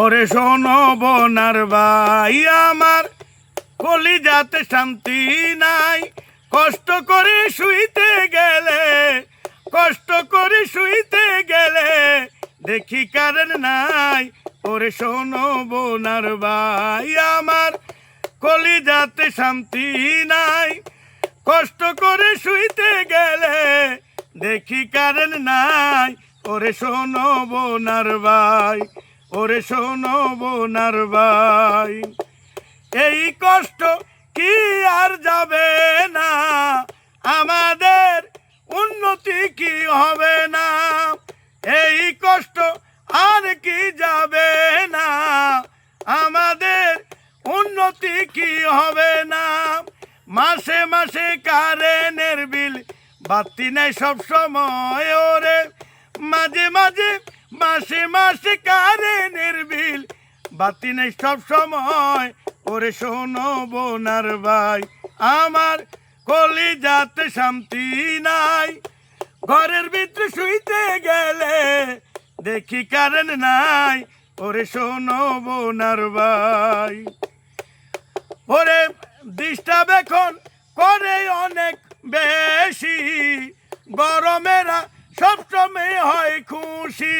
ওরে শোনো বোনার ভাই আমার, কলিজাতে শান্তি নাই। কষ্ট করে শুইতে গেলে, কষ্ট করে শুইতে গেলে দেখি কারেন্ট নাই। ওরে শোনো বোনার ভাই আমার, কলিজাতে শান্তি নাই। কষ্ট করে শুইতে গেলে দেখি কারেন্ট নাই। ওরে শোনো বোনার ভাই, ওরে শোনো বোনার ভাই, এই কষ্ট কি আর যাবে না, আমাদের উন্নতি কি হবে না। এই কষ্ট আর কি যাবে না, আমাদের উন্নতি কি হবে না। মাসে মাসে কারেন্টের বিল বাতি নাই সব সময়। ওরে মাঝে মাঝে মাসে মাসে কারেন্টের বিল বাতি নেই সব সময়। ওরে শোনো বোনার ভাই আমার, কলিজাতে শান্তি নাই। ঘরের ভিতরে শুইতে গেলে দেখি কারেন্ট নাই। ওরে শোনো বোনার ভাই, ওরে ডিস্টার্ব এখন করে অনেক বেশি। গরমেরা সবসময় হয় খুশি।